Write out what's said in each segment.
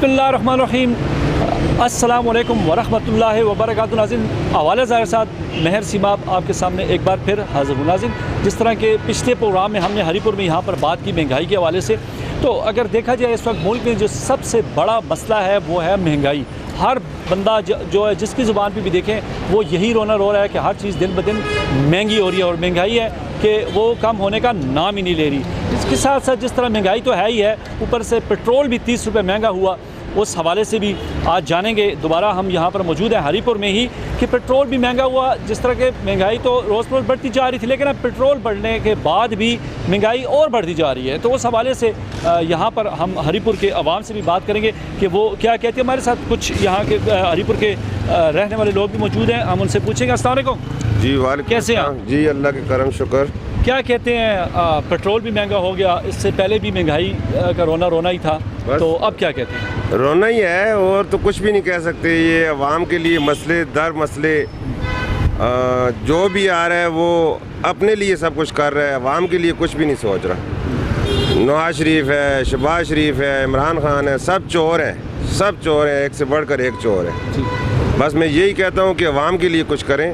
बिस्मिल्लाहिर्रहमानिर्रहीम। अस्सलाम वालेकुम वरहमतुल्लाहि वबरकातुहू। नाज़रीन, हवाले ज़ाहिर साथ महर सिमाब आपके सामने एक बार फिर हाज़िर हूँ। नाज़रीन, जिस तरह के पिछले प्रोग्राम में हमने हरीपुर में यहाँ पर बात की महंगाई के हवाले से, तो अगर देखा जाए इस वक्त मुल्क में जो सबसे बड़ा मसला है वो है महंगाई। हर बंदा जो है जिसकी ज़ुबान पे भी देखें वो यही रोना रो रहा है कि हर चीज़ दिन ब दिन महंगी हो रही है, और महंगाई है कि वो कम होने का नाम ही नहीं ले रही। इसके साथ साथ जिस तरह महंगाई तो है ही है, ऊपर से पेट्रोल भी 30 रुपये महंगा हुआ। उस हवाले से भी आज जानेंगे। दोबारा हम यहाँ पर मौजूद हैं हरीपुर में ही कि पेट्रोल भी महंगा हुआ। जिस तरह के महंगाई तो रोज़ रोज़ बढ़ती जा रही थी, लेकिन अब पेट्रोल बढ़ने के बाद भी महंगाई और बढ़ती जा रही है। तो उस हवाले से यहाँ पर हम हरीपुर के अवाम से भी बात करेंगे कि वो क्या कहते हैं। हमारे साथ कुछ यहाँ के हरीपुर के रहने वाले लोग भी मौजूद हैं, हम उनसे पूछेंगे। अस्सलाम वालेकुम जी। वालेकुम कैसे हैं जी? अल्लाह के करम शुक्र। क्या कहते हैं, पेट्रोल भी महंगा हो गया, इससे पहले भी महंगाई का रोना रोना ही था, तो अब क्या कहते हैं? रोना ही है और तो कुछ भी नहीं कह सकते। ये अवाम के लिए मसले दर मसले जो भी आ रहा है वो अपने लिए सब कुछ कर रहा है, अवाम के लिए कुछ भी नहीं सोच रहा। नवाज शरीफ है, शहबाज शरीफ है, इमरान खान है, सब चोर हैं, सब चोर हैं, एक से बढ़कर एक चोर है। बस मैं यही कहता हूँ कि अवाम के लिए कुछ करें,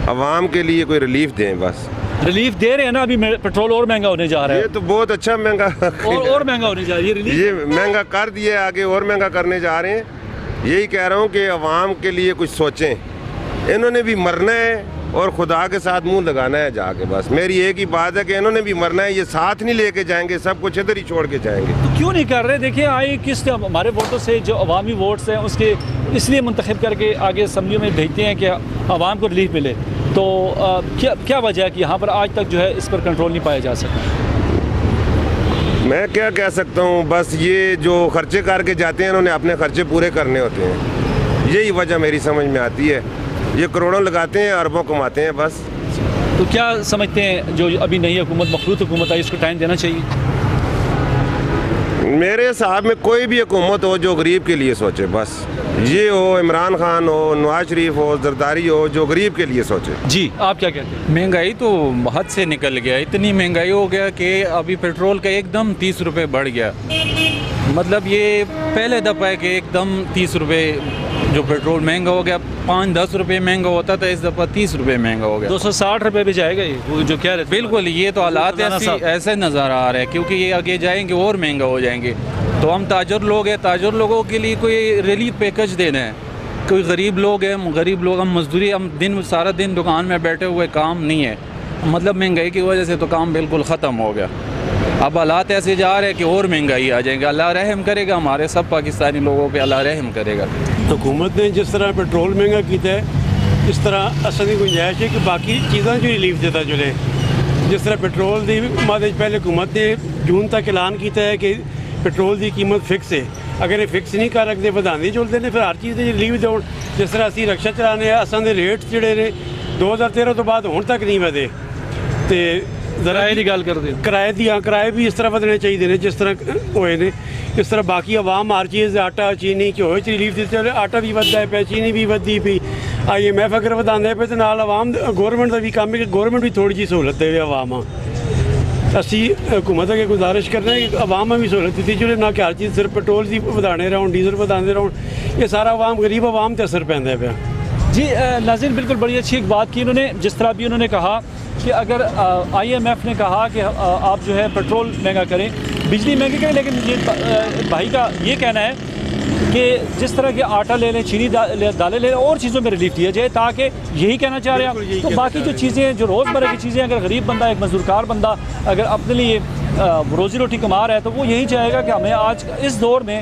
अवाम के लिए कोई रिलीफ दें। बस रिलीफ दे रहे हैं ना, अभी पेट्रोल और महंगा होने जा रहा है। ये तो बहुत अच्छा महंगा और महंगा होने जा रहा है। ये महंगा कर दिए, आगे और महंगा करने जा रहे हैं। यही कह रहा हूँ कि अवाम के लिए कुछ सोचें। इन्होंने भी मरना है और खुदा के साथ मुंह लगाना है जाके। बस मेरी एक ही बात है कि इन्होंने भी मरना है, ये साथ नहीं लेके जाएंगे, सब कुछ इधर ही छोड़ के जाएंगे। तो क्यों नहीं कर रहे? देखिए, आए किस हमारे वोटों से जो अवामी वोट्स हैं उसके इसलिए मुंतखब करके आगे असम्बलियों में भेजते हैं कि अवाम को रिलीफ मिले। तो क्या वजह है कि यहाँ पर आज तक जो है इस पर कंट्रोल नहीं पाया जा सका? मैं क्या कह सकता हूँ, बस ये जो खर्चे करके जाते हैं इन्होंने अपने खर्चे पूरे करने होते हैं। यही वजह मेरी समझ में आती है। ये करोड़ों लगाते हैं, अरबों कमाते हैं बस। तो क्या समझते हैं जो अभी नई हुकूमत मखलूत हुकूमत आई, इसको टाइम देना चाहिए? मेरे हिसाब में कोई भी हुकूमत हो जो गरीब के लिए सोचे। बस ये हो, इमरान खान हो, नवाज शरीफ हो, जरदारी हो, जो गरीब के लिए सोचे। जी, आप क्या कहते हैं? महंगाई तो हद से निकल गया। इतनी महंगाई हो गया कि अभी पेट्रोल का एकदम 30 रुपये बढ़ गया। मतलब ये पहले दफ़ा है कि एकदम 30 रुपये जो पेट्रोल महंगा हो गया। 5-10 रुपये महंगा होता था, इस दफ़ा 30 रुपये महंगा हो गया। 260 रुपये भी जाएगा ये जो कह रहे थे। बिल्कुल, ये तो हालात ऐसे नज़र आ रहे हैं, क्योंकि ये आगे जाएंगे और महंगा हो जाएंगे। तो हम ताजर लोग हैं, ताजर लोगों के लिए कोई रिलीफ पैकेज देना है। कोई गरीब लोग हैं, गरीब लोग हम मजदूरी, हम सारा दिन दुकान में बैठे हुए, काम नहीं है। मतलब महंगाई की वजह से तो काम बिल्कुल ख़त्म हो गया। अब हालात ऐसे जा रहे हैं कि और महंगाई आ जाएंगे। अल्लाह रहम करेगा, हमारे सब पाकिस्तानी लोगों पे अल्लाह रहम करेगा। हुकूमत ने जिस तरह पेट्रोल महंगा किया है, इस तरह असल की गुंजाइश है कि बाकी चीज़ों जो रिलीफ देता चले। जिस तरह पेट्रोल की मादे पहले हुकूमत ने जून तक ऐलान किया है कि पेट्रोल की कीमत फिक्स है। अगर ये फिक्स नहीं कर रखते, ਵਧਾਉਂਦੇ चलते हैं, फिर हर चीज़ की रिलीफ दो। जिस तरह असी रक्षा चलाने असां दे रेट जोड़े ने 2013 तो बाद हुण तक नहीं ਵਧੇ। तो किराए की गल करते किराए दी, हाँ, किराए भी इस तरह ਵਧਣੇ चाहिए ने जिस तरह होए ने। इस तरह बाकी आवाम हर चीज़, आटा, चीनी, घ्यो च रिलीफ दी चले। आटा भी ਵਧਦਾ है पे, चीनी भी ਵਧਦੀ पई। IMF अगर ਵਧਾਉਂਦੇ पे तो नाल आवाम गौरमेंट का भी काम है कि गौरमेंट भी थोड़ी जी सहूलत दे आवाम। असी हुकूमत अगे गुजारिश करना है कि आवाम में भी सहूलत दी चले, ना कि हर चीज़ सिर्फ पेट्रोल की ਵਧਾਣੇ रहन, डीजल ਵਧਾਉਂਦੇ रहन। ये सारा आवाम, गरीब आवाम ते असर पैंदा पिया। जी नाज़रीन, बिल्कुल बड़ी अच्छी एक बात की इन्होंने। जिस तरह भी उन्होंने कहा कि अगर IMF ने कहा कि आप जो है पेट्रोल महंगा करें, बिजली महंगी करें, लेकिन ये भाई का ये कहना है कि जिस तरह के आटा ले लें, चीनी दालें ले लें, और चीज़ों में रिलीफ दिया जाए, ताकि यही कहना चाह रहे हैं। तो बाकी जो चीज़ें, जो रोज़मर्रा की चीज़ें, अगर गरीब बंदा, एक मजदूरकार बंदा अगर अपने लिए रोज़ी रोटी कमा रहा है, तो वो यही चाहेगा कि हमें आज इस दौर में,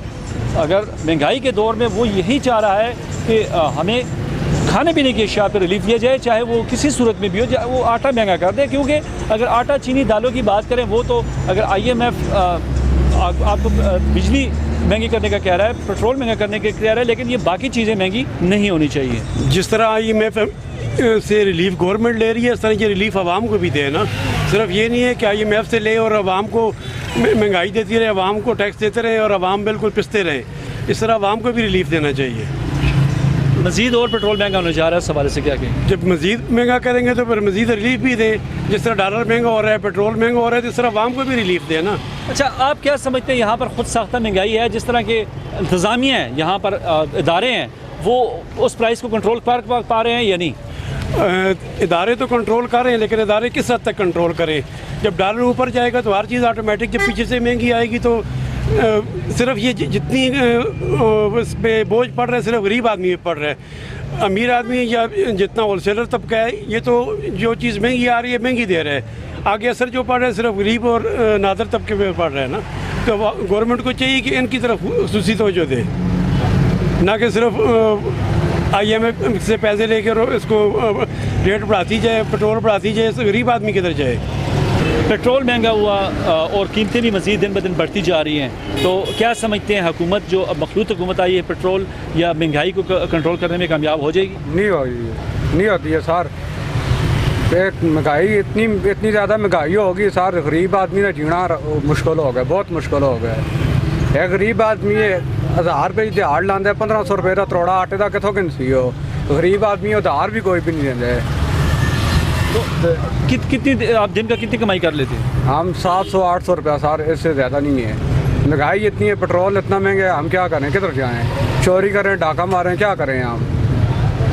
अगर महंगाई के दौर में, वो यही चाह रहा है कि हमें खाने पीने की अशिया पर रिलीफ दिया जाए, चाहे वो किसी सूरत में भी हो। वो आटा महंगा कर दे, क्योंकि अगर आटा, चीनी, दालों की बात करें, वो तो अगर IMF आपको बिजली महंगी करने का कह रहा है, पेट्रोल महंगा करने का कह रहा है, लेकिन ये बाकी चीज़ें महंगी नहीं होनी चाहिए। जिस तरह IMF से रिलीफ गवर्नमेंट ले रही है, इस तरह की रिलीफ आवाम को भी दे ना। सिर्फ ये नहीं है कि IMF से ले और आवाम को महंगाई देती रहे, आवाम को टैक्स देते रहे और आवाम बिल्कुल पिसते रहे। इस तरह आवाम को भी रिलीफ देना चाहिए। मज़ीद और पेट्रोल महंगा होने जा रहा है, इस हवाले से क्या कहेंगे? जब मज़ीद महंगा करेंगे तो फिर मज़ीद रिलीफ भी दें। जिस तरह डॉलर महंगा हो रहा है, पेट्रोल महंगा हो रहा है, तो इस तरह आवाम को भी रिलीफ दें ना। अच्छा, आप क्या समझते हैं यहाँ पर खुद साख्ता महंगाई है, जिस तरह के इंतज़ामिया है यहाँ पर, इदारे हैं, वो उस प्राइस को कंट्रोल कर पा रहे हैं या नहीं? इदारे तो कंट्रोल कर रहे हैं, लेकिन इदारे किस हद तक कंट्रोल करें? जब डॉलर ऊपर जाएगा तो हर चीज़ ऑटोमेटिक जब पीछे से महंगी आएगी तो सिर्फ ये जितनी उस पर बोझ पड़ रहा है सिर्फ गरीब आदमी पे पड़ रहा है। अमीर आदमी या जितना होलसेलर तबका है ये तो जो चीज़ महंगी आ रही है महंगी दे रहा है, आगे असर जो पड़ रहा है सिर्फ गरीब और नादर तबके पे पड़ रहा है ना। तो गवर्नमेंट को चाहिए कि इनकी तरफ खुसूसी तवज्जो दे, ना कि सिर्फ IMF से पैसे लेकर इसको रेट बढ़ाती जाए, पेट्रोल बढ़ाती जाए, तो गरीब आदमी किधर जाए? पेट्रोल महंगा हुआ और कीमतें भी मज़ीद दिन ब दिन बढ़ती जा रही हैं, तो क्या समझते हैं हुकूमत जो अब मखलूत हुकूमत आई है, पेट्रोल या महंगाई को कंट्रोल करने में कामयाब हो जाएगी? नहीं होती है सर। एक महंगाई इतनी ज़्यादा महंगाई होगी सर, गरीब आदमी का जीना मुश्किल हो गया, बहुत मुश्किल हो गया। एक गरीब आदमी 1000 रुपये दिहाड़ लाता है, 1500 रुपये का त्रोड़ा आटे का कितों किनसी हो? गरीब आदमी उधार भी कोई भी नहीं देंगे। तो कितनी आप दिन का कितनी कमाई कर लेते हैं? हम 700-800 रुपया सर, इससे ज़्यादा नहीं है। महंगाई इतनी है, पेट्रोल इतना महंगा है, हम क्या करें? किधर जाएँ? चोरी करें, डाका मारें, क्या करें हम?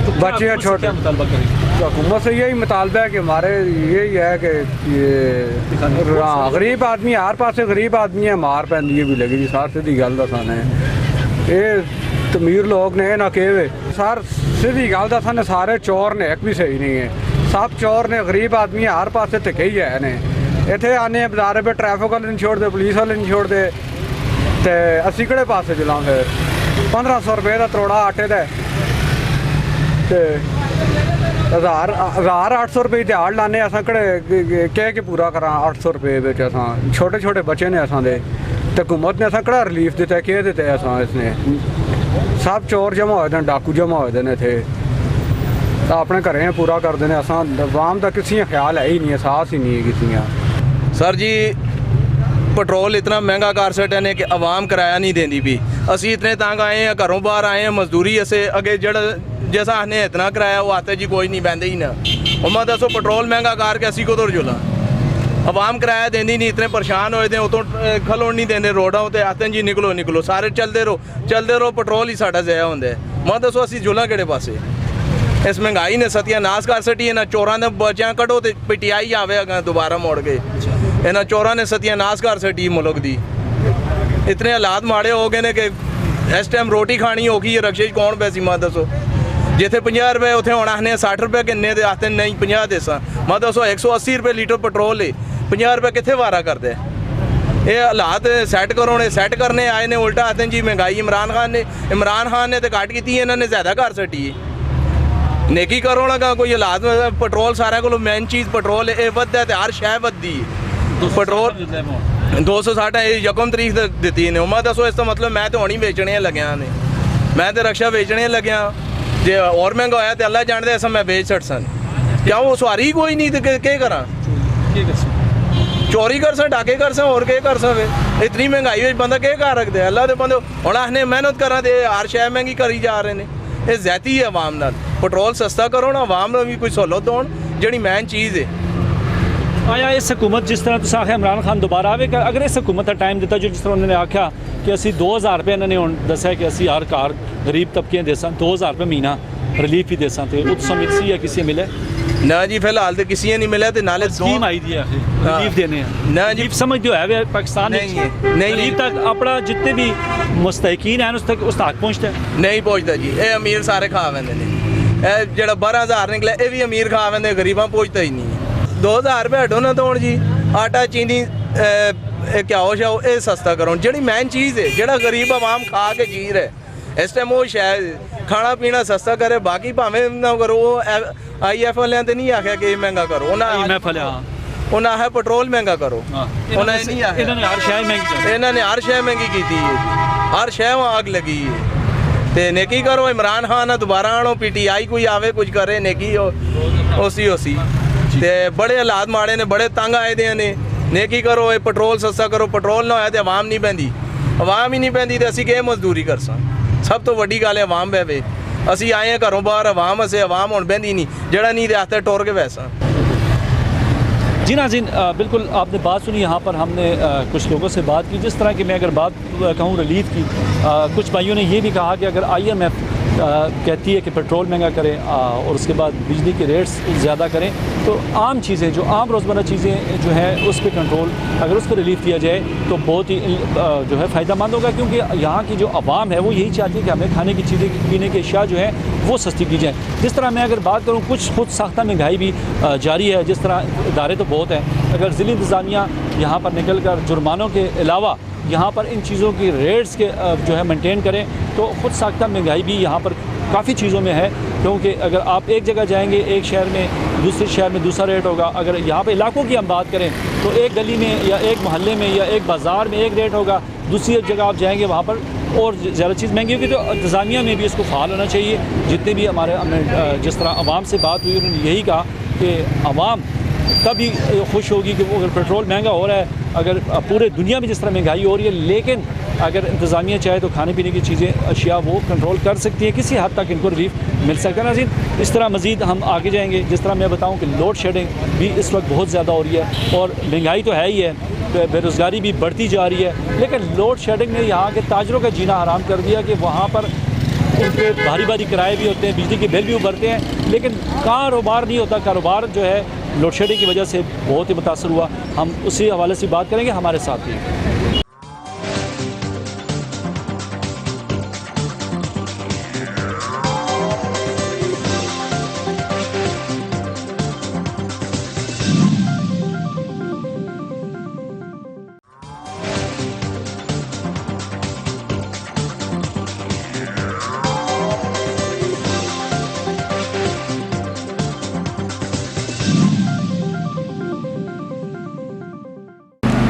तो बच्चे हैं छोटे। मुतालबा करेंगे हुकूमत से यही मुतालबा है कि हमारे यही है कि ये गरीब आदमी हर पास गरीब आदमी है, मार पैंदी भी लगी जी सर, सीधी गल दसाने ये तमीर लोग ने ना कहे सर, सीधी गल दसाने सारे चोर ने, एक भी सही नहीं है, सब चोर ने, गरीब आदमी हर पास धक्के ही है ने। इतने आने बाजार पे ट्रैफिक वाले नहीं छोड़ते, पुलिस वाले नहीं छोड़ते, तो असी किहड़े पासे चलां? फिर 1500 रुपये का त्रोड़ा आटे का, तो 1800 रुपये दिहाड़ लाने, अस कड़े कह के पूरा करा 800 रुपये बिच? अस छोटे छोटे बच्चे ने असां दे, तो हुकूमत ने अस कड़ा रिलीफ दिता, केह् दिता असां? इसने सब चोर जमा होए, डाकू जमा होए ने इत्थे, तो अपने घरें पूरा करते हैं। असां आवाम का किसी ख्याल है ही नहीं है, साहस ही नहीं है किसी का। सर जी पेट्रोल इतना महंगा कर सटे ने कि आवाम किराया नहीं देंदी भी। असी इतने तंग आए हैं, घरों बाहर आए हैं, मजदूरी असे अगे जड़ जैसा आने इतना किराया वो आते जी कोई नहीं बहते ही ना। उमा दसो पेट्रोल महंगा करके असी को जुला, आवाम किराया देंदी नहीं, इतने परेशान होए थे, उतों खलोन नहीं देंगे रोडों उत्ते, आते जी निकलो निकलो, सारे चलते रहो, पेट्रोल ही साडा ज़ाया होंदा है। मैं दसो असी जुला किहड़े पासे? इस महंगाई ने सत्यानाश कर सटी, इन्होंने चोरों ने बच्चा कढ़ो तो PTI आवे अगर दोबारा मुड़ के, इन्होंने चोरों ने सत्यानाश कर सटी मुल्क की। इतने हालात माड़े हो गए ने कि इस टाइम रोटी खानी औखी है, रक्शे कौन पैसी? मैं दसो जिथे 50 रुपये उत्थे हुण आखने 60 रुपये किन्ने दे, आखते नहीं 50 देसा। मैं दसो 180 रुपये लीटर पेट्रोल है, 50 रुपये कित्थे वारा करदे? ये हालात सैट करो ने, सैट करने आए ने, उल्टा आते जी महंगाई इमरान खान ने तो घट की, इन्होंने ज़्यादा कर सटी। नेकी करो ना कोई हालात में पेट्रोल सारे को मेन चीज़ पेट्रोल है, वधदा ते हर शै वधदी पेट्रोल 260 यकम तरीक दी ने। मैं दसो इसका मतलब मैं तो होनी बेचने लग्या ने, मैं तो रक्षा बेचने लग्या, जे और महंगा होया तो अल्लाह जानते ऐसा मैं बेच छड़ सन। क्या वो सवारी कोई नहीं तो क्या करा? चोरी कर सन, डाके कर सन, और क्या कर सन? इतनी महंगाई में बंदा क्या कर रखते? अल्लाह के बंदे हुण आखने मेहनत करा दे, हर शै महंगी करी जा रहे हैं। ये ज़्यादती है आवाम नाल। पेट्रोल सस्ता करो ना, आवाम को भी कोई सहूलत दो जी मेन चीज़ है। आया इस हुकूमत जिस तरह तुसीं आखिया इमरान खान दोबारा आवेगा, अगर इस हुकूमत का टाइम दिता जो जिस तरह उन्होंने आख्या कि असी 2000 रुपये इन्होंने हुण दस्सिया कि असी हर घर गरीब तबके देसां 2000 रुपये महीना रिलीफ ही देसां, तो उत्सों मिलसी या किसी मिले ना जी? फिलहाल तो किसी ने नहीं मिला, तो नाले स्कीम आई दी है रिलीफ देने ना जी, समझते हो पाकिस्तान नहीं तक अपना जितने भी मुस्तहिकीन हैं उस तक पहुँचता है नहीं पहुँचता जी। ये अमीर सारे खा वेंदे ने, जो 12,000 निकले ये भी अमीर खा वेंदे, गरीबां पहुँचता ही नहीं है। 2000 रुपये हटो ना तो जी, आटा चीनी घ्यो शाओ ये सस्ता करो, जी मेन चीज़ है जो गरीब आवाम खा के जी रहे इस टाइम, वो शायद खाना पीना सस्ता करे, बाकी भावें ना करो। IF वाले तो नहीं आख्या कि महंगा करो, उन्हें आखिया पेट्रोल महंगा करो, उन्हें नहीं आख्या इन्होंने हर शै महंगी की थी, हर शै वहाँ आग लगी है। तो नेकी करो, इमरान खान दोबारा आनो, PTI कोई आवे कुछ करे, नेकी ओसी ते बड़े हालात माड़े ने, बड़े तंग आए दे ने। नेकी करो, ये पेट्रोल सस्ता करो, पेट्रोल ना होया तो आवाम नहीं बहती, आवाम ही नहीं बहती तो असी क्या मजदूरी कर सा? सब तो वड्डी गल है आवाम बहवे, ਅਸੀਂ ਆਏ ਆ ਘਰੋਂ ਬਾਹਰ ਆਵਾਮ ਅਸੀਂ ਆਵਾਮ ਹੁਣ ਬਹਿੰਦੀ ਨਹੀਂ ਜਿਹੜਾ ਨਹੀਂ ਦੇ ਹੱਥੇ ਟੁਰ ਕੇ ਵੈਸਾ जी नाज़रीन, बिल्कुल आपने बात सुनी। यहाँ पर हमने कुछ लोगों से बात की। जिस तरह की मैं अगर बात कहूँ रिलीफ की, कुछ भाइयों ने ये भी कहा कि अगर IMF कहती है कि पेट्रोल महंगा करें और उसके बाद बिजली के रेट्स ज़्यादा करें, तो आम चीज़ें जो आम रोज़मर्रा चीज़ें जो हैं उस पर कंट्रोल, अगर उस पर रिलीफ दिया जाए तो बहुत ही जो है फ़ायदा मंद होगा। क्योंकि यहाँ की जो आवाम है वो यही चाहती है कि हमें खाने की चीज़ें, पीने की अशिया जो है वो सस्ती की जाए। जिस तरह मैं अगर बात करूँ, कुछ खुद साख्ता महंगाई भी जारी है। जिस तरह इदारे तो बहुत हैं, अगर ज़िला इंतज़ामिया यहाँ पर निकल कर जुर्मानों के अलावा यहाँ पर इन चीज़ों की रेट्स के जो है मेंटेन करें, तो खुद साख्ता महंगाई भी यहाँ पर काफ़ी चीज़ों में है। क्योंकि अगर आप एक जगह जाएंगे, एक शहर में दूसरे शहर में दूसरा रेट होगा। अगर यहाँ पे इलाकों की हम बात करें तो एक गली में या एक मोहल्ले में या एक बाज़ार में एक रेट होगा, दूसरी जगह आप जाएंगे वहाँ पर और ज़्यादा चीज़ महंगी होगी। तो इंतज़ामिया में भी इसको फ़ाल होना चाहिए। जितने भी हमारे जिस तरह आवाम से बात हुई, उन्होंने यही कहा कि आवाम तभी खुश होगी कि वो अगर पेट्रोल महंगा हो रहा है, अगर पूरे दुनिया में जिस तरह महंगाई हो रही है, लेकिन अगर इंतज़ामिया चाहे तो खाने पीने की चीज़ें अशिया वो कंट्रोल कर सकती है, किसी हद तक इनको रिलीफ मिल सकता है। नाज़रीन, इस तरह मज़ीद हम आगे जाएंगे। जिस तरह मैं बताऊं कि लोड शेडिंग भी इस वक्त बहुत ज़्यादा हो रही है और महंगाई तो है ही है, बेरोज़गारी भी बढ़ती जा रही है, लेकिन लोड शेडिंग ने यहाँ के ताजरों का जीना हराम कर दिया कि वहाँ पर उनके भारी भारी किराए भी होते हैं, बिजली के बिल भी उभरते हैं, लेकिन कारोबार नहीं होता। कारोबार जो है लोड शेडिंग की वजह से बहुत ही मुतासर हुआ। हम उसी हवाले से बात करेंगे, हमारे साथ ही।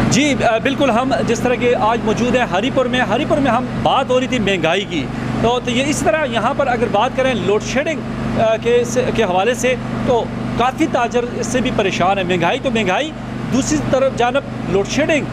जी बिल्कुल, हम जिस तरह के आज मौजूद हैं हरीपुर में हम बात हो रही थी महंगाई की। तो ये इस तरह यहाँ पर अगर बात करें लोड शेडिंग के हवाले से, तो काफ़ी ताजर इससे भी परेशान है। महंगाई तो महंगाई, दूसरी तरफ जानब लोड शेडिंग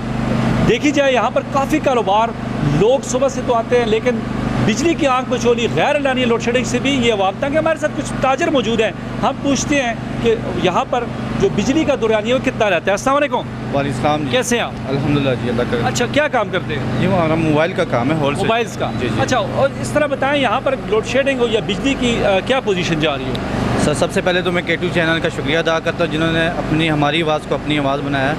देखी जाए, यहाँ पर काफ़ी कारोबार, लोग सुबह से तो आते हैं, लेकिन बिजली की आंख मचोली गैर एलानी लोड शेडिंग से भी ये अवाम तंग है। हमारे साथ कुछ ताजर मौजूद हैं, हम पूछते हैं कि यहाँ पर जो बिजली का दुरानी है वो कितना रहता है। अस्सलाम वालेकुम। वालेकुम, कैसे हैं आप? अल्हम्दुलिल्लाह जी, अल्लाह का। अच्छा, क्या काम करते हैं? ये हमारा मोबाइल का काम है, होलसेल मोबाइल्स का। जी। अच्छा, और इस तरह बताएं यहाँ पर लोड शेडिंग हो या बिजली की क्या पोजीशन जा रही है? सर, सबसे पहले तो मैं K2 चैनल का शुक्रिया अदा करता हूँ जिन्होंने हमारी आवाज़ को अपनी आवाज़ बनाया।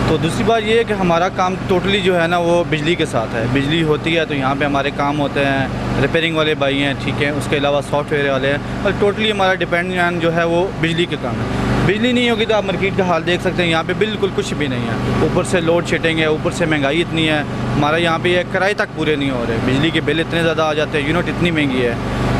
तो दूसरी बात ये है कि हमारा काम टोटली जो है ना वो बिजली के साथ है। बिजली होती है तो यहाँ पे हमारे काम होते हैं, रिपेयरिंग वाले भाई हैं, ठीक है, उसके अलावा सॉफ्टवेयर वाले हैं, और टोटली हमारा डिपेंड जो है वो बिजली के काम है। बिजली नहीं होगी तो आप मार्केट का हाल देख सकते हैं, यहाँ पे बिल्कुल कुछ भी नहीं है। ऊपर से लोड शेडिंग है, ऊपर से महंगाई इतनी है, हमारा यहाँ पे ये किराए तक पूरे नहीं हो रहे, बिजली के बिल इतने ज़्यादा आ जाते हैं, यूनिट इतनी महंगी है।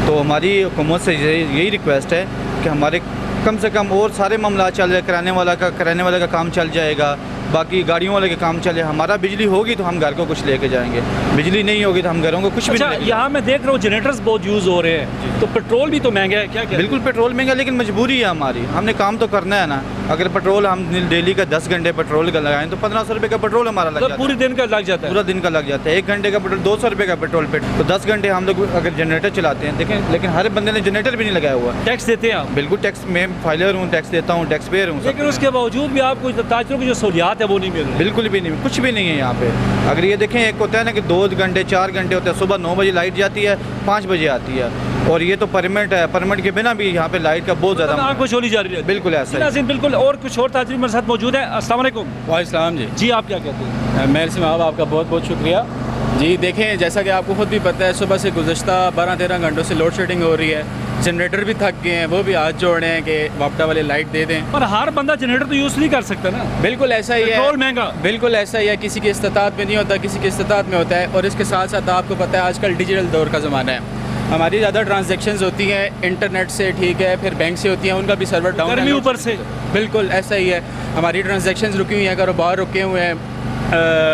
तो हमारी हुकूमत से यही रिक्वेस्ट है कि हमारे कम से कम और सारे मामला चल जाए, कराने वाले का काम चल जाएगा, बाकी गाड़ियों वाले का काम चले। हमारा बिजली होगी तो हम घर को कुछ लेके जाएंगे, बिजली नहीं होगी तो हम घरों को कुछ भी नहीं। यहाँ मैं देख रहा हूँ जनरेटर्स बहुत यूज़ हो रहे हैं, तो पेट्रोल भी तो महंगा है। क्या बिल्कुल पेट्रोल महंगा, लेकिन मजबूरी है हमारी, हमने काम तो करना है ना। अगर पेट्रोल हम डेली का 10 घंटे पेट्रोल का लगाएं तो 1500 रुपये का पेट्रोल हमारा लग जाता है। पूरे दिन का लग जाता है? पूरा दिन का लग जाता है। 1 घंटे का पेट्रोल 200 रुपये का पेट्रोल पे, तो 10 घंटे हम लोग अगर जनरेटर चलाते हैं, देखें, लेकिन हर बंदे ने जनरेटर भी नहीं लगाया हुआ। टैक्स देते हैं आप? बिल्कुल टैक्स, मैं फाइलर हूँ, टैक्स देता हूँ, टैक्स पेयर हूँ, लेकिन उसके बावजूद भी आपको ताजरों की जो सहूलियात है वो नहीं मिल रही? बिल्कुल भी नहीं, कुछ भी नहीं है यहाँ पे। अगर ये देखें, एक होता है ना कि 2 घंटे 4 घंटे होते हैं, सुबह 9 बजे लाइट जाती है, 5 बजे आती है, और ये तो परमिट है, परमिट के बिना भी यहाँ पे लाइट का बहुत ज़्यादा आंख मचोली जा रही है। बिल्कुल ऐसा है। बिल्कुल। और कुछ और ताजर मेरे साथ मौजूद है। अस्सलाम वालेकुम। वालेकुम जी। जी, आप क्या कहते हैं? मेहर सिमाब, आपका बहुत बहुत शुक्रिया जी। देखें, जैसा कि आपको खुद भी पता है, सुबह से गुज़श्ता 12-13 घंटों से लोड शेडिंग हो रही है, जनरेटर भी थक गए हैं, वो भी हाथ जोड़ रहे हैं कि वापटा वाले लाइट दे दें। पर हर बंदा जनरेटर तो यूज़ नहीं कर सकता ना। बिल्कुल ऐसा ही है, पेट्रोल महंगा। बिल्कुल ऐसा ही है, किसी की इस्तात में नहीं होता, किसी की इस्तात में होता है। और इसके साथ साथ आपको पता है आजकल डिजिटल दौर का ज़माना है, हमारी ज़्यादा ट्रांजैक्शंस होती हैं इंटरनेट से, ठीक है, फिर बैंक से होती हैं, उनका भी सर्वर डाउन है ऊपर से। बिल्कुल ऐसा ही है, हमारी ट्रांजैक्शंस रुकी हुई हैं, कारोबार रुके हुए हैं,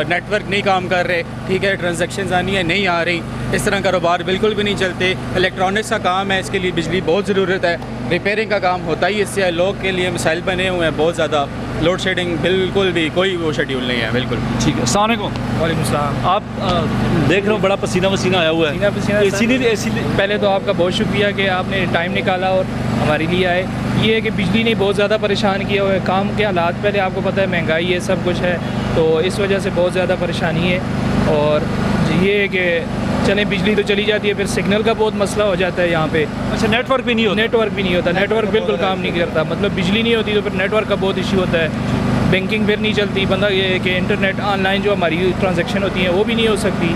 नेटवर्क नहीं काम कर रहे, ठीक है, ट्रांजैक्शंस आनी है नहीं आ रही, इस तरह कारोबार बिल्कुल भी नहीं चलते। इलेक्ट्रॉनिक्स का काम है, इसके लिए बिजली बहुत ज़रूरत है, रिपेयरिंग का काम होता ही इससे है, लोग के लिए मिसाइल बने हुए हैं बहुत ज़्यादा। लोड शेडिंग बिल्कुल भी कोई वो शेड्यूल नहीं है। बिल्कुल ठीक है। अस्सलाम वालेकुम। वालेकुम सलाम। आप देख रहा हूँ बड़ा पसीना वसीना आया हुआ है। पसीना इसीलिए पहले तो आपका बहुत शुक्रिया कि आपने टाइम निकाला और हमारे लिए आए। ये है कि बिजली ने बहुत ज़्यादा परेशान किया हुआ है, काम के हालात पहले आपको पता है, महंगाई है, सब कुछ है, तो इस वजह से बहुत ज़्यादा परेशानी है। और ये है कि चले बिजली तो चली जाती है, फिर सिग्नल का बहुत मसला हो जाता है यहाँ पे। अच्छा, नेटवर्क भी नहीं होता? नेटवर्क भी नहीं होता, नेटवर्क बिल्कुल काम नहीं करता, मतलब बिजली नहीं होती तो फिर नेटवर्क का बहुत इशू होता है। बैंकिंग फिर नहीं चलती, बंदा ये है कि इंटरनेट ऑनलाइन जो हमारी ट्रांजैक्शन होती हैं वो भी नहीं हो सकती,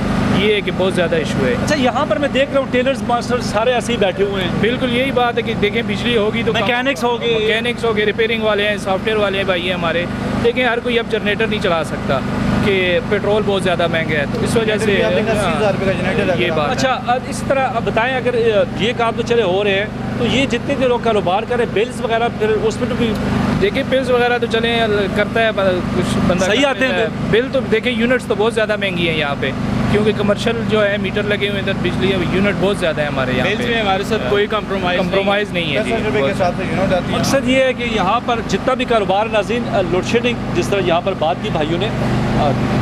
ये है कि बहुत ज़्यादा इशू है। अच्छा, यहाँ पर मैं देख रहा हूँ टेलर्स मास्टर सारे ऐसे ही बैठे हुए हैं। बिल्कुल यही बात है कि देखें बिजली होगी तो मैकेनिक्स हो गए, रिपेयरिंग वाले हैं, सॉफ्टवेयर वाले हैं भाई हैं हमारे। देखें हर कोई अब जनरेटर नहीं चला सकता कि पेट्रोल बहुत ज़्यादा महंगा है, तो इस वजह से ये बात। अच्छा, इस तरह अब बताएं, अगर ये काम तो चले हो रहे हैं तो ये जितने भी लोग कारोबार करें, बिल्स वगैरह फिर उसमें तो भी देखिए बिल्स वगैरह तो चले करता है कुछ बंदा सही आते हैं बिल। तो देखें यूनिट्स तो बहुत ज़्यादा महंगी है यहाँ पे, क्योंकि कमर्शियल जो है मीटर लगे हुए हैं, बिजली यूनिट बहुत ज़्यादा है हमारे यहाँ पे। हमारे साथ कोई कंप्रोमाइज़ नहीं है। मकसद ये है कि यहाँ पर जितना भी कारोबार नाज़रीन, लोड शेडिंग जिस तरह यहाँ पर बात की भाइयों ने,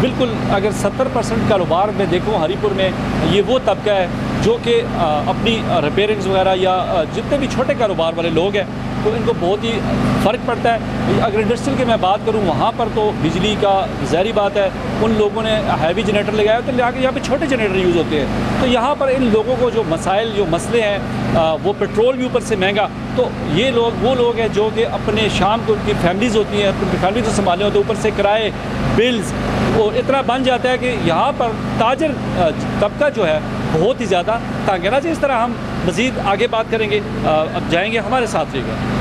बिल्कुल अगर 70% कारोबार में देखूँ हरीपुर में, ये वो तबका है जो कि अपनी रिपेयरिंग्स वगैरह या जितने भी छोटे कारोबार वाले लोग हैं तो इनको बहुत ही फ़र्क पड़ता है। अगर इंडस्ट्रियल की मैं बात करूँ, वहाँ पर तो बिजली का ज़ाहिर बात है, उन लोगों ने हैवी जनरेटर लगाया तो यहाँ पे छोटे जनरेटर यूज़ होते हैं। तो यहाँ पर इन लोगों को जो मसाइल, जो मसले हैं, वो पेट्रोल भी ऊपर से महंगा, तो ये लोग वो लोग हैं जो कि अपने शाम को उनकी फैमिलीज़ होती हैं, अपनी फैमिली तो संभाले होते हैं, ऊपर से किराए, बिल्स, और इतना बन जाता है कि यहाँ पर ताजर तबका जो है बहुत ही ज़्यादा तंग है ना जी। इस तरह हम मज़ीद आगे बात करेंगे, अब जाएंगे, हमारे साथ रहिएगा।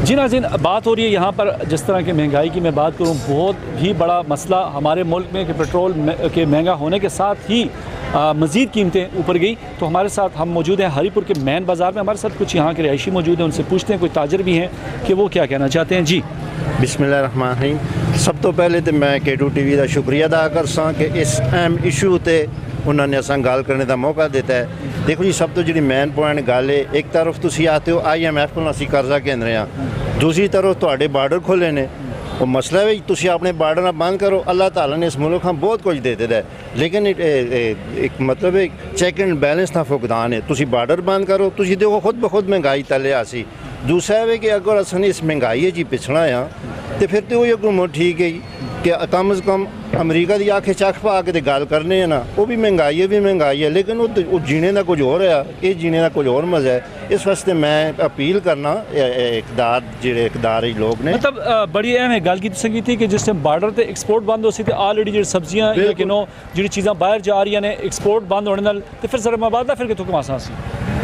जी नाज़रीन, बात हो रही है यहाँ पर जिस तरह की महंगाई की मैं बात करूँ, बहुत ही बड़ा मसला हमारे मुल्क में कि पेट्रोल के महंगा होने के साथ ही मज़ीद कीमतें ऊपर गई। तो हमारे साथ हम मौजूद हैं हरीपुर के मेन बाज़ार में, हमारे साथ कुछ यहाँ के रिहायशी मौजूद हैं, उनसे पूछते हैं, कोई ताजर भी हैं कि वो क्या कहना चाहते हैं। जी बिस्मिल्लाहिर्रहमानिर्रहीम। सब तो पहले तो मैं K2 TV का शुक्रिया अदा करसा कि इस अहम इशू ते उन्होंने असा गल करने का मौका दिता है। देखो जी, सब तो जी मेन पॉइंट गल है, एक तरफ तुम आते हो IMF को असी कर्जा कहने हैं, दूसरी तरफ थोड़े बार्डर खोले ने, वो मसला है तुम अपने बार्डर ना बंद करो। अल्लाह ताला ने इस मुल्क में बहुत कुछ दे दिता है, लेकिन एक मतलब एक चेक एंड बैलेंस का फुकदान है। तुम बार्डर बंद करो, तुम देखो खुद ब खुद महंगाई तले आसी। दूसरा है कि अगर असने इस महंगाई जी पिछड़ा हाँ तो फिर तो वो ठीक है कि कम अज़ कम अमरीका की आखे चख पा के गल करने है ना, वो भी महंगाई है, लेकिन वो जीने का कुछ और है, ये जीने का कुछ और मज़ा है। इस वास्ते मैं अपील करना इकदार लोग ने, मतलब बड़ी अहम है गल की तुसें की कि जिस टाइम बार्डर ते एक्सपोर्ट बंद हो सी, ऑलरेडी जो सब्जियां या किनो जी चीज़ां बाहर जा रही ने, एक्सपोर्ट बंद होने नाल ते फिर जरा मबादा फिर कितों कमासा सी।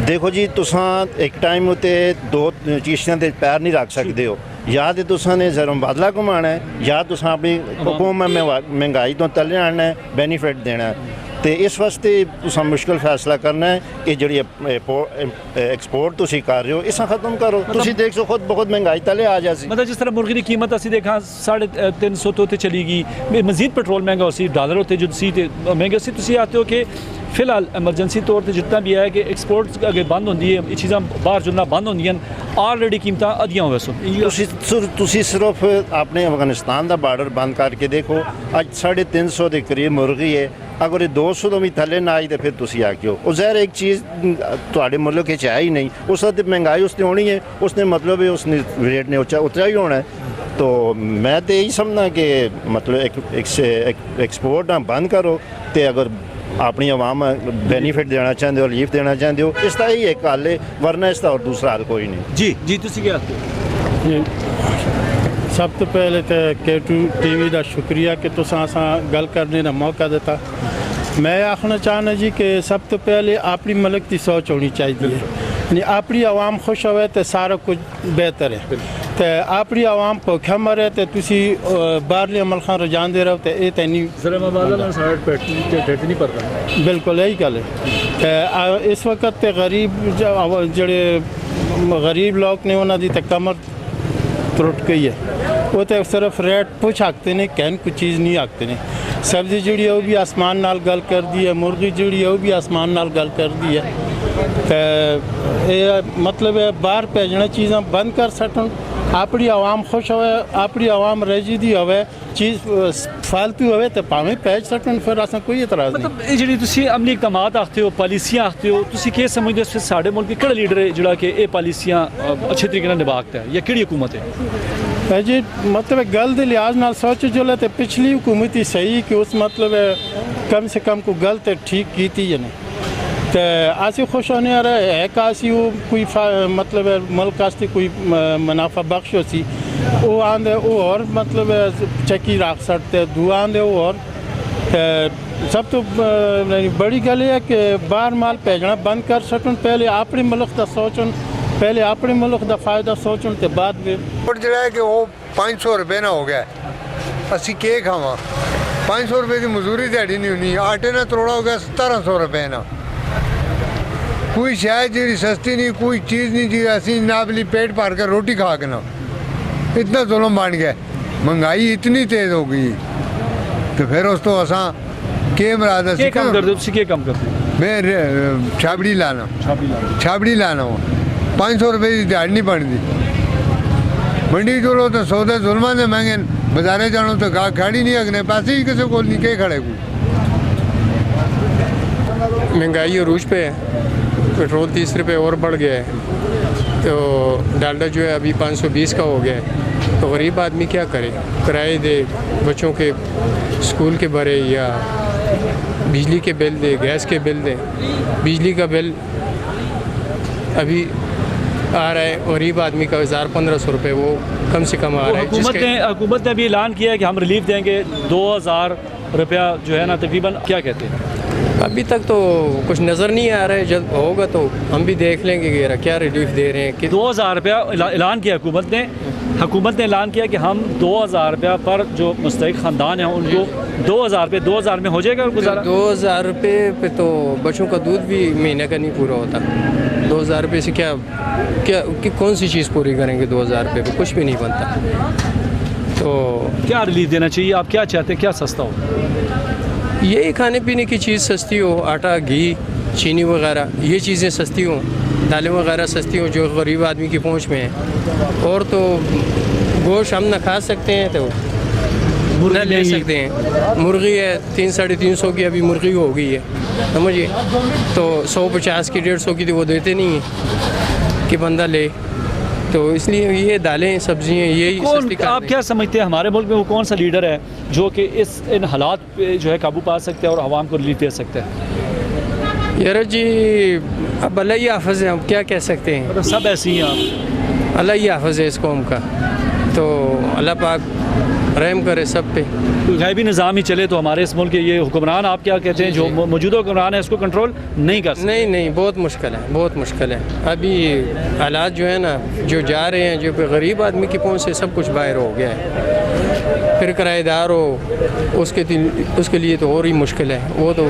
देखो जी, तुसां एक टाइम उत्ते दो चीज़ों ते पैर नहीं रख सकते हो, या तो तुसां ने जरा मुबादला घुमाना है, या तुसां अपनी हुकूमत में महंगाई तो तले आना है, बेनीफिट देना है। तो इस वास्ते तुसां मुश्किल फैसला करना है कि जी एक्सपोर्ट तुसी कर रहे हो, इसा खत्म करो। तुसी देख सो खुद बहुत महंगाई तले आ जासी। मतलब जिस तरह मुर्गी की कीमत असी देखा 350 तो चली गई, मजीद पेट्रोल महंगा हो सी, डॉलर होते जो सी महंगे सी। तुसी आते हो कि फिलहाल एमरजेंसी तौर पर जितना भी है कि एक्सपोर्ट अगर बंद होंगी है, ये चीज़ां बाहर जुलना बंद होंदियां, ऑलरेडी कीमत अद्धियां हो वैसो। तुसी सिर्फ अपने अफगानिस्तान का बार्डर बंद करके देखो, अज 350 के करीब मुर्गी है, अगर 200 तो भी थले ना आई तो फिर तुसी आखियो वो ज़ाहिर एक चीज़ तुहाडे मुल्क है ही नहीं, उस महंगाई उसने होनी है, उसने मतलब है उसने रेट ने उच्चा ही होना है। तो मैं तो यही समझना कि मतलब एक्सपोर्ट ना बंद करो, तो अगर अपनी आवाम बेनीफिट देना चाहते हो, रिलीफ देना चाहते हो, इसका ही एक हल है, वरना इसका और दूसरा हल कोई नहीं। जी जी, तुसी क्या सब तो पहले तो K2 TV का शुक्रिया कि तुसां असां गल करने का मौका दिता। मैं आखना चाहना जी कि सब तो पहले अपनी मुल्क की सोच होनी चाहिए, यानी अपनी आवाम खुश होवे तो सारा कुछ बेहतर है। ਤੇ ਆਪਣੀ ਆਵਾਮ ਭੁੱਖਾ ਮਰੇ ਤੇ ਤੁਸੀਂ ਬਾਹਰਲੇ ਅਮਲ ਖਾਨ ਰਜਾਂਦੇ ਰਹੋ ਤੇ ਇਹ ਤਾਂ ਨਹੀਂ ਜ਼ਰਾ ਮਵਾਲਾ ਨਾਲ ਸਾਡਾ ਢਿੱਡ ਨਹੀਂ ਭਰਦਾ। ਬਿਲਕੁਲ ਇਹੀ ਗੱਲ ਹੈ ਤੇ ਇਸ ਵਕਤ ਤੇ ਜਿਹੜੇ ਗਰੀਬ ਲੋਕ ਨੇ ਉਹਨਾਂ ਦੀ ਤੇ ਕਮਰ ਟੁੱਟ ਗਈ ਹੈ। ਉਹ ਤੇ ਸਿਰਫ ਰੇਟ ਪੁੱਛ ਆਖਦੇ ਨੇ, ਕਹਿਣ ਕੋਈ ਚੀਜ਼ ਨਹੀਂ ਆਖਦੇ ਨੇ। ਸਬਜ਼ੀ ਜਿਹੜੀ ਉਹ ਵੀ ਆਸਮਾਨ ਨਾਲ ਗੱਲ ਕਰਦੀ ਹੈ, ਮੁਰਗੀ ਜਿਹੜੀ ਉਹ ਵੀ ਆਸਮਾਨ ਨਾਲ ਗੱਲ ਕਰਦੀ ਹੈ। ਤੇ ਇਹ ਮਤਲਬ ਹੈ ਬਾਹਰ ਭੇਜਣਾ ਚੀਜ਼ਾਂ ਬੰਦ ਕਰ ਸਕਣ, ਆਪਣੀ ਆਵਾਮ ਖੁਸ਼ ਹੋਵੇ, ਆਪਣੀ ਆਵਾਮ ਰਾਜੀ ਦੀ ਹੋਵੇ, ਚੀਜ਼ फालतू होवे तो भावें पैच सकन, फिर असां कोई इतराज़ नहीं। मतलब ਜਿਹੜੀ ਤੁਸੀਂ ਅਮਲੀ ਇਕਦਾਮਾਤ ਆਖਦੇ ਹੋ, ਪਾਲਿਸੀਆਂ ਆਖਦੇ ਹੋ, ਤੁਸੀਂ ਕੀ ਸਮਝਦੇ ਹੋ ਸਾਡੇ ਮੁਲਕ ਦੇ ਕਿਹੜਾ ਲੀਡਰ ਹੈ ਜਿਹੜਾ ਕਿ ਇਹ ਪਾਲਿਸੀਆਂ ਅੱਛੇ ਤਰੀਕੇ ਨਾਲ ਨਿਭਾਉਂਦਾ ਹੈ, ਜਾਂ ਕਿਹੜੀ ਹੁਕੂਮਤ ਹੈ जी? मतलब गल के लिहाज नाल सोच जो तो पिछली हुकूमत ही सही कि उस मतलब कम से कम को गल तो ठीक की थी या नहीं, तो असी खुश होने आ रहे है कि असी वो कोई मतलब मुल्क वास्ते कोई मुनाफा बख्श हो सी वो आंदे वो और मतलब चक्की रख सकते, दुआ आंदे वो और सब तो बड़ी गल है कि बाहर माल भेजना बंद कर सकन, पहले अपने मुल्क का सोचन, पहले अपने मुल्क का फायदा सोचन तो बाद में ਜਿਹੜਾ ਹੈ ਕਿ ਉਹ 500 ਰੁਪਏ ਨਾ ਹੋ ਗਿਆ। ਅਸੀਂ ਕੀ ਖਾਵਾਂ? 500 ਰੁਪਏ ਦੀ ਮਜ਼ਦੂਰੀ ਦਿਹਾੜੀ ਨਹੀਂ ਹੋਣੀ, ਆਟੇ ਨਾਲ ਤਰੋੜਾ ਹੋ ਗਿਆ 1700 ਰੁਪਏ ਨਾਲ। ਕੋਈ ਸ਼ਾਇਦ ਜਿਹੜੀ ਸਸਤੀ ਨਹੀਂ, ਕੋਈ ਚੀਜ਼ ਨਹੀਂ ਜੀ ਅਸੀਂ ਨਾਬਲੀ पेट भर कर रोटी खा के ना, इतना जुल्म बन गया, महंगाई इतनी तेज़ हो गई। तो फिर उस तो असा के मराद ਕੀ ਕੰਮ ਕਰਦੇ ਹੋ ਤੁਸੀਂ? ਕੀ ਕੰਮ ਕਰਦੇ ਹੋ? मैं छाबड़ी लाना, छाबड़ी लाना हो 500 रुपए की दिहाड़ी नहीं बनती। मंडी चलो तो सौदे जुल्मा ने महंगे, बाजारे जानो तो गाह खड़ी नहीं अगने पैसे ही किसी को नहीं के खड़े को। महंगाई अरूज पे है, पेट्रोल 30 रुपये और बढ़ गया है, तो डालडा जो है अभी 520 का हो गया है। तो गरीब आदमी क्या करे, किराए दे, बच्चों के स्कूल के भरे, या बिजली के बिल दे, गैस के बिल दे। बिजली का बिल अभी आ रहा है गरीब आदमी का 1000-1500 रुपये वो कम से कम आ रहा है। हुकूमत ने अभी ऐलान किया है कि हम रिलीफ देंगे 2000 रुपया जो है ना तकरीबन, क्या कहते हैं? अभी तक तो कुछ नज़र नहीं आ रहा है, जब होगा तो हम भी देख लेंगे कि क्या रिलीफ दे रहे हैं। कि 2000 रुपया ऐलान किया हुकूमत ने ऐलान किया कि हम 2000 रुपया पर जो मुस्तहिक ख़ानदान है उनको 2000 में हो जाएगा गुजारा। 2000 रुपये पे तो बच्चों का दूध भी महीने का नहीं पूरा होता। 2000 रुपये से क्या कौन सी चीज़ पूरी करेंगे? 2000 रुपये पे कुछ भी नहीं बनता। तो क्या रिलीफ देना चाहिए? आप क्या चाहते हैं, क्या सस्ता हो? यही खाने पीने की चीज़ सस्ती हो, आटा, घी, चीनी वगैरह ये चीज़ें सस्ती हों, दालें वगैरह सस्ती हों जो गरीब आदमी की पहुंच में है। और तो गोश्त हम ना खा सकते हैं तो ना ले सकते हैं। मुर्गी है 300-350 की अभी मुर्गी हो गई है, समझिए। तो 150 की 150 की तो वो देते नहीं है कि बंदा ले, तो इसलिए ये दालें सब्जियाँ यही। आप क्या समझते हैं हमारे मुल्क में वो कौन सा लीडर है जो कि इन हालात पे जो है काबू पा सकते हैं और आवाम को रिलीफ दे सकते हैं? यार जी अब अल्लाह ही हाफ़िज़ है, हम क्या कह सकते हैं। मतलब सब ऐसे ही हैं आप? अल्लाह ही हाफ़िज़ है इस कौम का, तो अल्लाह पाक रहम करे सब पे। गैबी निज़ाम ही चले तो हमारे इस मुल्क के ये हुक्मरान, आप क्या कहते हैं, जो मौजूदा हुक्मरान है इसको कंट्रोल नहीं कर सकते? नहीं, बहुत मुश्किल है, बहुत मुश्किल है। अभी हालात जो है ना जो जा रहे हैं, जो गरीब आदमी की पहुँच से सब कुछ बाहर हो गया है। फिर किराएदार हो उसके लिए तो और ही मुश्किल है। वो तो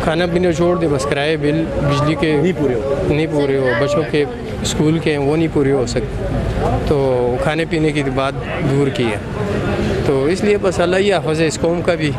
खाना पीना छोड़ दे, बस किराए बिल बिजली के नहीं पूरे हो, बच्चों के स्कूल के वो नहीं पूरे हो सकते, तो खाने पीने की बात दूर की है। तो इसलिए बस अल्लाह ही हाफ़िज़ है इस कौम का भी।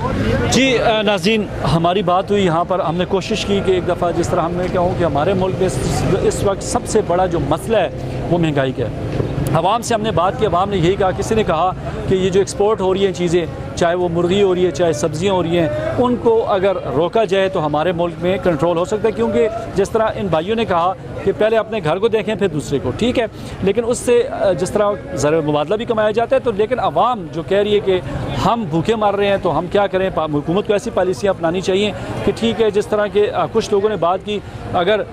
जी नाज़रीन, हमारी बात हुई यहाँ पर, हमने कोशिश की कि एक दफ़ा जिस तरह हमने कहूँ कि हमारे मुल्क में इस वक्त सबसे बड़ा जो मसला है वो महंगाई का है। आवाम से हमने बात की, आवाम ने यही कहा, किसी ने कहा कि ये जो एक्सपोर्ट हो रही हैं चीज़ें, चाहे वो मुर्गी हो रही है, चाहे सब्ज़ियाँ हो रही हैं, उनको अगर रोका जाए तो हमारे मुल्क में कंट्रोल हो सकता है। क्योंकि जिस तरह इन भाइयों ने कहा कि पहले अपने घर को देखें फिर दूसरे को, ठीक है, लेकिन उससे जिस तरह ज़र मुबादला भी कमाया जाता है, तो लेकिन आवाम जो कह रही है कि हम भूखे मर रहे हैं तो हम क्या करें, हुकूमत को ऐसी पॉलिसियाँ अपनानी चाहिए कि ठीक है, जिस तरह के कुछ लोगों ने बात की, अगर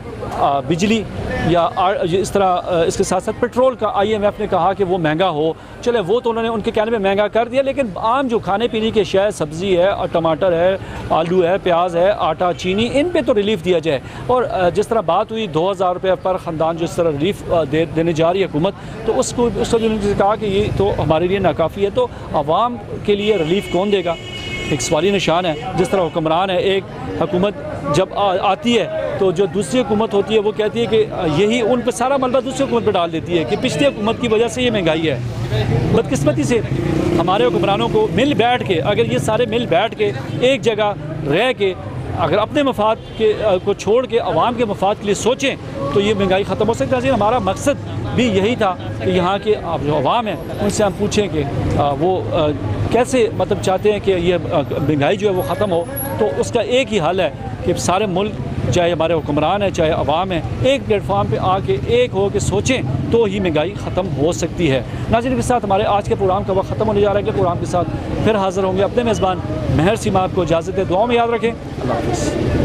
बिजली या इस तरह इसके साथ साथ पेट्रोल का IMF ने कहा कि वो महंगा हो, चले वो तो उन्होंने उनके कहने में महंगा कर दिया, लेकिन आम जो खाने पीने की अशिया है, सब्ज़ी है और टमाटर है, आलू है, प्याज है, आटा, चीनी, इन पे तो रिलीफ दिया जाए। और जिस तरह बात हुई 2000 रुपये पर ख़ानदान जिस तरह रिलीफ देने जा रही है हुकूमत, तो उसको उन्होंने कहा कि ये तो हमारे लिए नाकाफ़ी है, तो आवाम के लिए रिलीफ कौन देगा? एक सवाली निशान है। जिस तरह हुक्मरान है, एक हुकूमत जब आती है तो जो दूसरी हुकूमत होती है वो कहती है कि यही उन पर सारा मलबा दूसरी हुकूमत पर डाल देती है कि पिछली हुकूमत की वजह से ये महंगाई है। बदकिस्मती से हमारे हुक्मरानों को मिल बैठ के, अगर ये सारे मिल बैठ के एक जगह रह के अगर अपने मफाद के को छोड़ के अवाम के मफाद के लिए सोचें तो ये महंगाई ख़त्म हो सकती है। हमारा मकसद भी यही था कि यहाँ के जो अवाम है उनसे हम पूछें कि वो कैसे मतलब चाहते हैं कि ये महंगाई जो है वो ख़त्म हो। तो उसका एक ही हल है कि सारे मुल्क, चाहे हमारे हुक्मरान है चाहे अवाम है, एक प्लेटफॉर्म पे आके एक हो के सोचें तो ही महंगाई ख़त्म हो सकती है। नाज़रीन, के साथ हमारे आज के प्रोग्राम का वक्त ख़त्म होने जा रहा है। अगले प्रोग्राम के साथ फिर हाज़िर होंगे। अपने मेज़बान महर सीमाब को इजाज़त दें, दुआओं में याद रखें। अल्लाह हाफ़िज़।